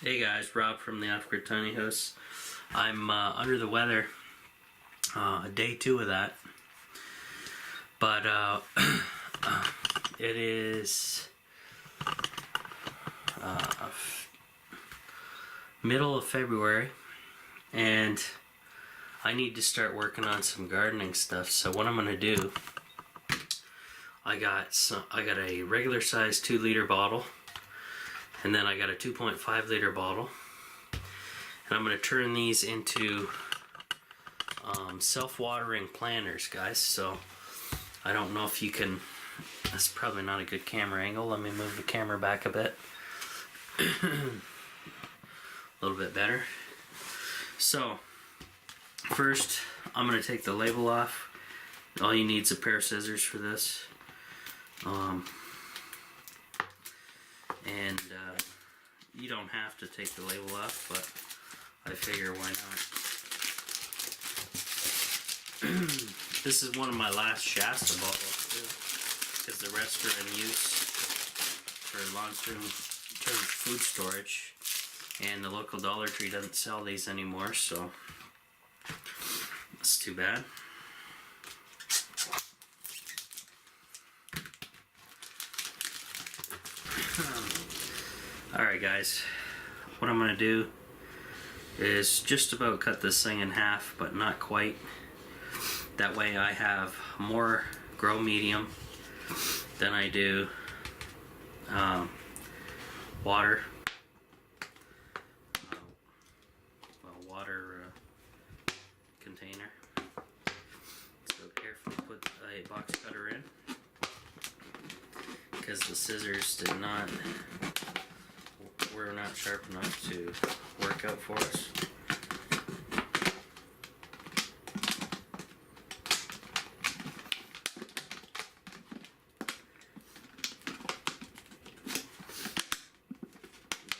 Hey guys, Rob from the Off-Grid Tiny House. I'm under the weather, day 2 of that, but it is middle of February, and I need to start working on some gardening stuff. So what I'm gonna do, I got a regular size 2-liter bottle. And then I got a 2.5 liter bottle, and I'm going to turn these into self-watering planters, guys. So I don't know if you can, that's probably not a good camera angle. Let me move the camera back a bit. A little bit better. So first I'm going to take the label off. All you need is a pair of scissors for this. And you don't have to take the label off, but I figure why not. This is one of my last Shasta bottles too, because the rest are in use for long-term food storage, and the local Dollar Tree doesn't sell these anymore, so it's too bad. Alright guys, what I'm going to do is just about cut this thing in half, but not quite. That way I have more grow medium than I do water. Water container. So carefully put a box cutter in, because the scissors were not sharp enough to work out for us.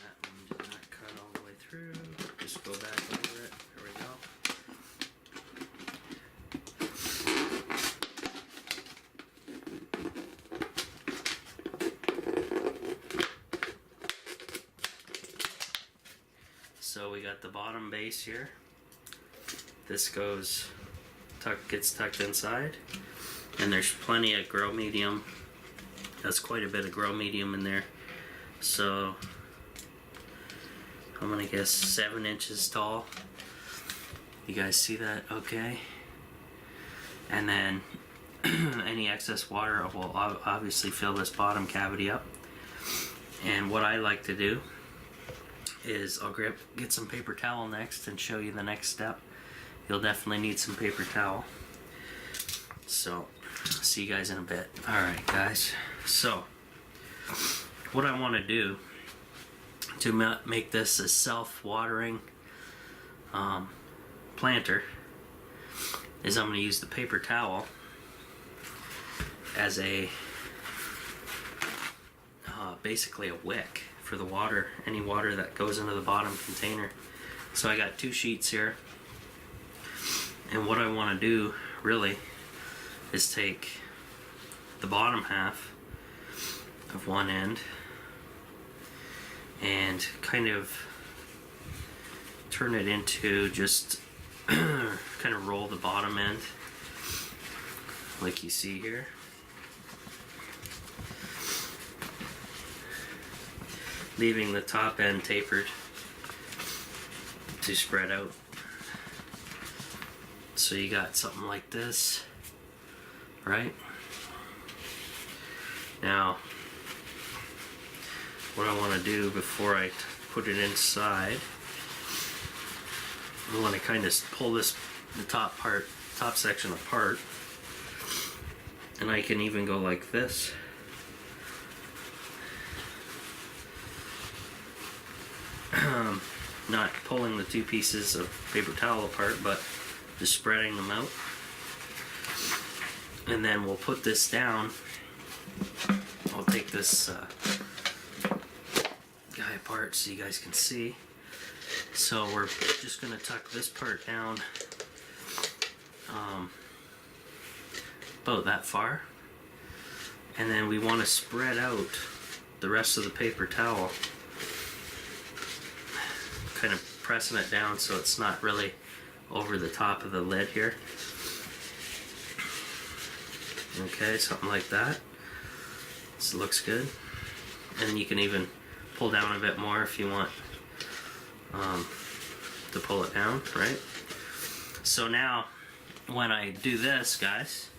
That one did not cut all the way through. Just go back over it. There we go. So we got the bottom base here. This gets tucked inside, and there's plenty of grow medium. That's quite a bit of grow medium in there. So I'm gonna guess 7 inches tall. You guys see that? Okay. And then any excess water will obviously fill this bottom cavity up. And what I like to do is I'll get some paper towel next and show you the next step. You'll definitely need some paper towel. So, see you guys in a bit. Alright guys, so what I want to do to make this a self-watering planter is I'm going to use the paper towel as a basically a wick for the water, any water that goes into the bottom container. So I got 2 sheets here, and what I want to do really is take the bottom half of one end and kind of turn it into just kind of roll the bottom end like you see here. Leaving the top end tapered to spread out. So you got something like this, right? Now, what I want to do before I put it inside, I want to kind of pull the top section apart, and I can even go like this. Not pulling the 2 pieces of paper towel apart, but just spreading them out. And then we'll put this down. I'll take this guy apart so you guys can see. So we're just going to tuck this part down about that far. And then we want to spread out the rest of the paper towel kind of pressing it down so it's not really over the top of the lid here. Okay, something like that. This looks good. And you can even pull down a bit more if you want to pull it down, right? So now, when I do this, guys,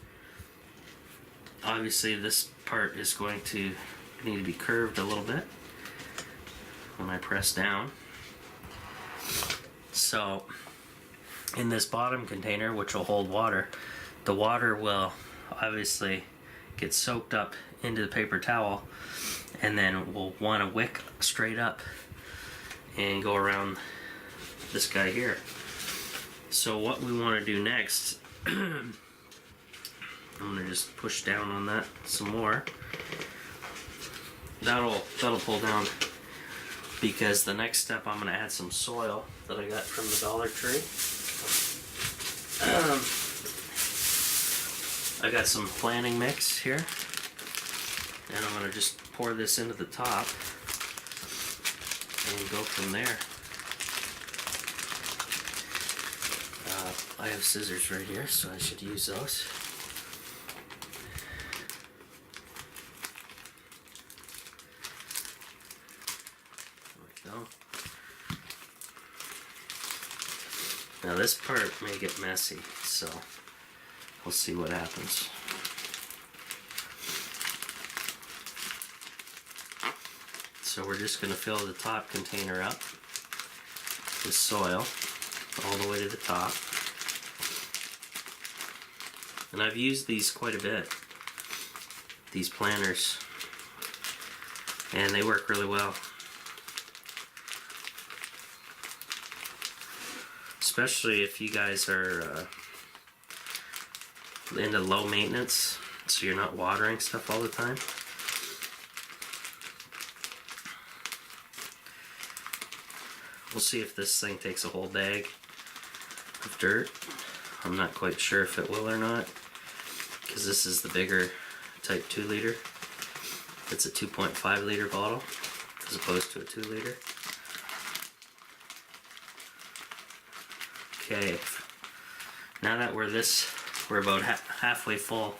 obviously this part is going to need to be curved a little bit when I press down. So in this bottom container, which will hold water, the water will obviously get soaked up into the paper towel, and then we'll want to wick straight up and go around this guy here. So what we want to do next, I'm going to just push down on that some more. That'll pull down, because the next step I'm going to add some soil that I got from the Dollar Tree. I got some planting mix here, and I'm going to just pour this into the top and go from there. I have scissors right here, so I should use those. There we go. Now this part may get messy, so we'll see what happens. So we're just going to fill the top container up with soil all the way to the top. And I've used these quite a bit, these planters, and they work really well. Especially if you guys are into low maintenance, so you're not watering stuff all the time. We'll see if this thing takes a whole bag of dirt. I'm not quite sure if it will or not, because this is the bigger type 2 liter. It's a 2.5 liter bottle as opposed to a 2 liter. Okay, now that we're about halfway full,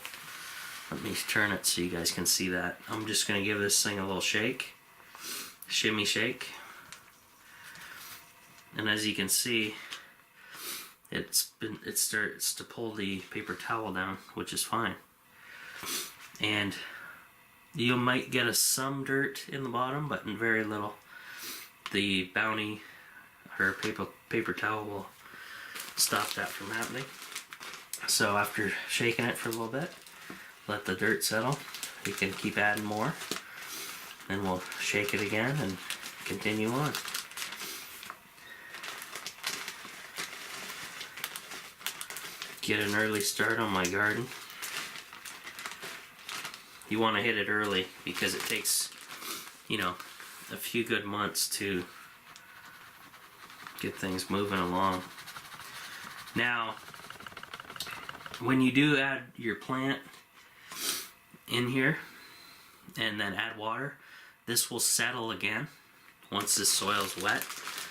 let me turn it so you guys can see that. I'm just going to give this thing a little shake, shimmy shake. And as you can see, it starts to pull the paper towel down, which is fine. And you might get some dirt in the bottom, but very little. The Bounty or paper towel will stop that from happening. So after shaking it for a little bit, let the dirt settle. You can keep adding more, then we'll shake it again and continue on. Get an early start on my garden. You want to hit it early because it takes, a few good months to get things moving along. Now, when you do add your plant in here and then add water, this will settle again once this soil is wet.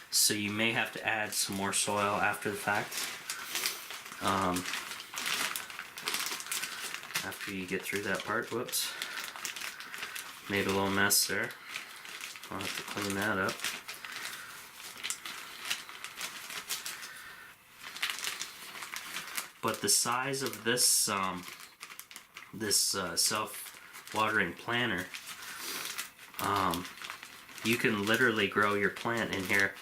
So you may have to add some more soil after the fact. After you get through that part. Whoops, made a little mess there. I'll have to clean that up. But the size of this self-watering planter, you can literally grow your plant in here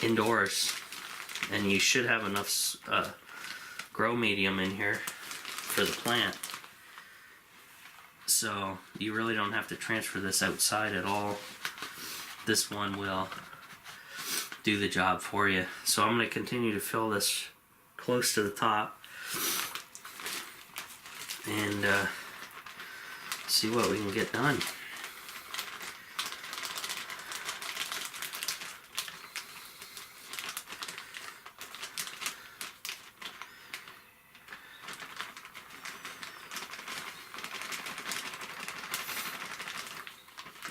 indoors, and you should have enough grow medium in here for the plant. So you really don't have to transfer this outside at all. This one will do the job for you. So I'm going to continue to fill this close to the top and see what we can get done.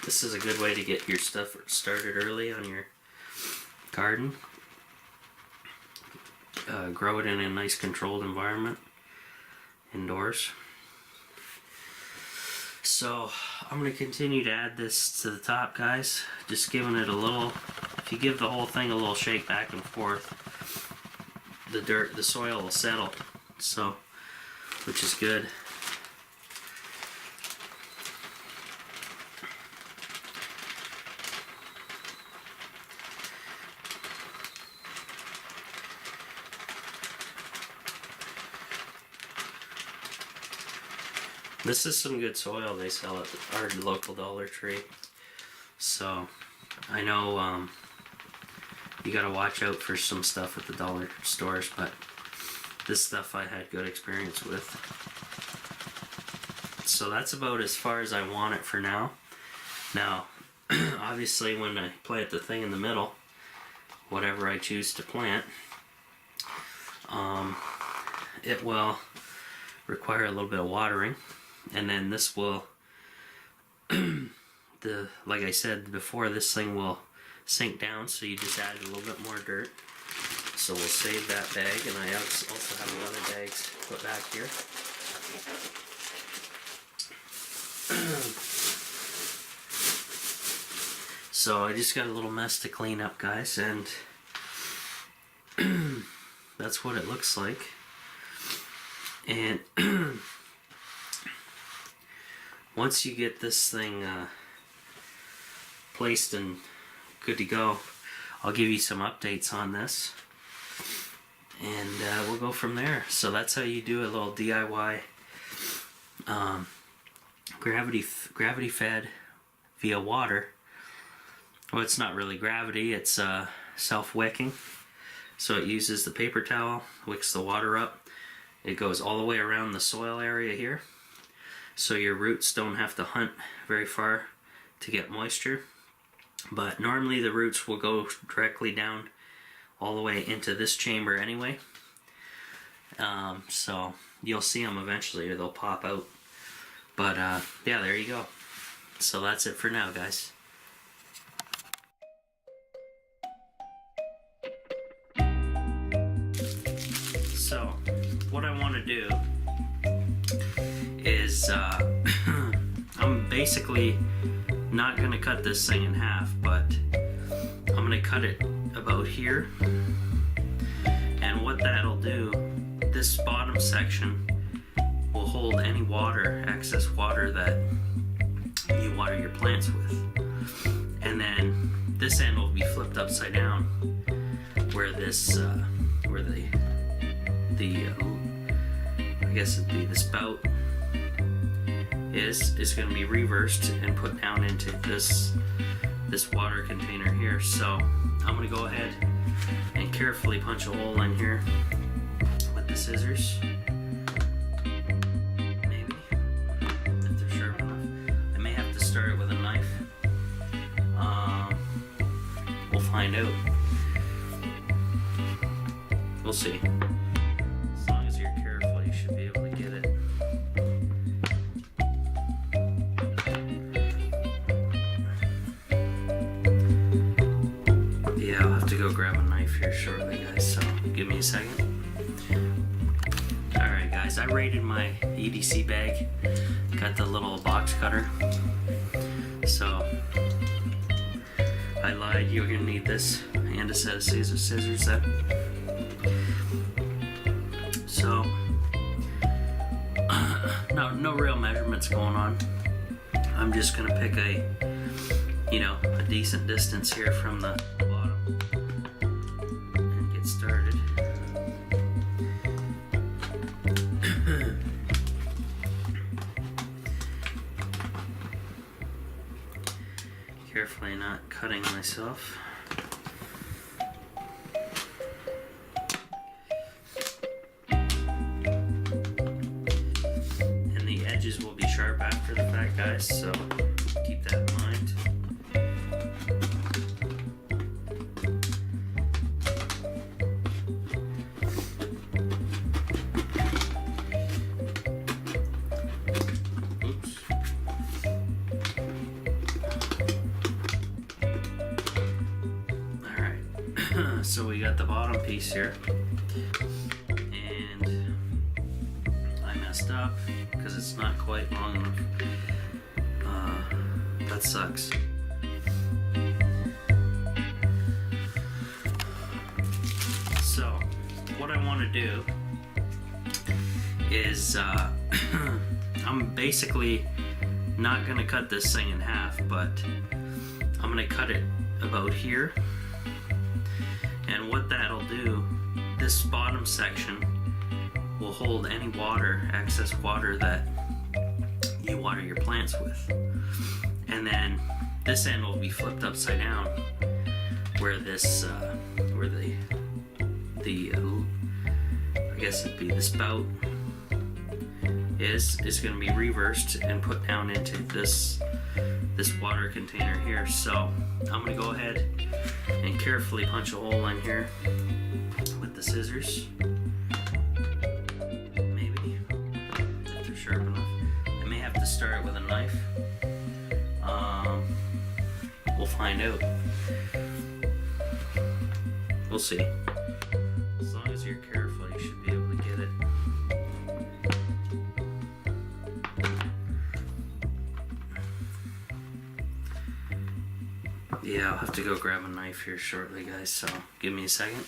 This is a good way to get your stuff started early on your garden. Grow it in a nice controlled environment indoors. So I'm going to continue to add this to the top, guys. Just giving it a little, if you give the whole thing a little shake back and forth, the soil will settle, so, which is good. This is some good soil they sell at our local Dollar Tree. So I know you gotta watch out for some stuff at the dollar stores, but this stuff I had good experience with. So that's about as far as I want it for now. Now, obviously when I plant the thing in the middle, whatever I choose to plant, it will require a little bit of watering. And then this will, like I said before, this thing will sink down, so you just add a little bit more dirt. So we'll save that bag, and I also have another bag put back here. So I just got a little mess to clean up, guys, and that's what it looks like. And once you get this thing placed and good to go, I'll give you some updates on this, and we'll go from there. So that's how you do a little DIY gravity fed via water. Well, it's not really gravity, it's self-wicking. So it uses the paper towel, wicks the water up. It goes all the way around the soil area here, so your roots don't have to hunt very far to get moisture. But normally the roots will go directly down all the way into this chamber anyway. So you'll see them eventually, or they'll pop out. But yeah, there you go. So that's it for now, guys. So what I want to do is I'm basically not going to cut this thing in half, but I'm going to cut it about here. And what that'll do, this bottom section will hold any water, excess water that you water your plants with. And then this end will be flipped upside down, where this where the I guess it'd be the spout is going to be reversed and put down into this water container here. So I'm going to go ahead and carefully punch a hole in here with the scissors. Maybe, if they're sharp enough. I may have to start it with a knife. We'll find out. We'll see. As long as you're careful, you should be able to get it. Yeah, I'll have to go grab a knife here shortly, guys, so give me a second. Alright, guys, I raided my EDC bag. Got the little box cutter. So, I lied, you're gonna need this and a set of scissors then. So, no real measurements going on. I'm just gonna pick a decent distance here from the bottom and get started. Carefully not cutting myself. And the edges will be sharp after the fact, guys, so keep that in mind. So we got the bottom piece here, and I messed up because it's not quite long enough. That sucks. So what I want to do is I'm basically not going to cut this thing in half, but I'm going to cut it about here. And what that'll do, this bottom section will hold any water, excess water that you water your plants with. And then this end will be flipped upside down, where this, where the I guess it'd be the spout is going to be reversed and put down into this water container here. So I'm going to go ahead and carefully punch a hole in here with the scissors. Maybe, if they're sharp enough. I may have to start with a knife. We'll find out. We'll see. As long as you're careful, you should be able to get it. Yeah, I'll have to go grab a knife here shortly, guys, so give me a second.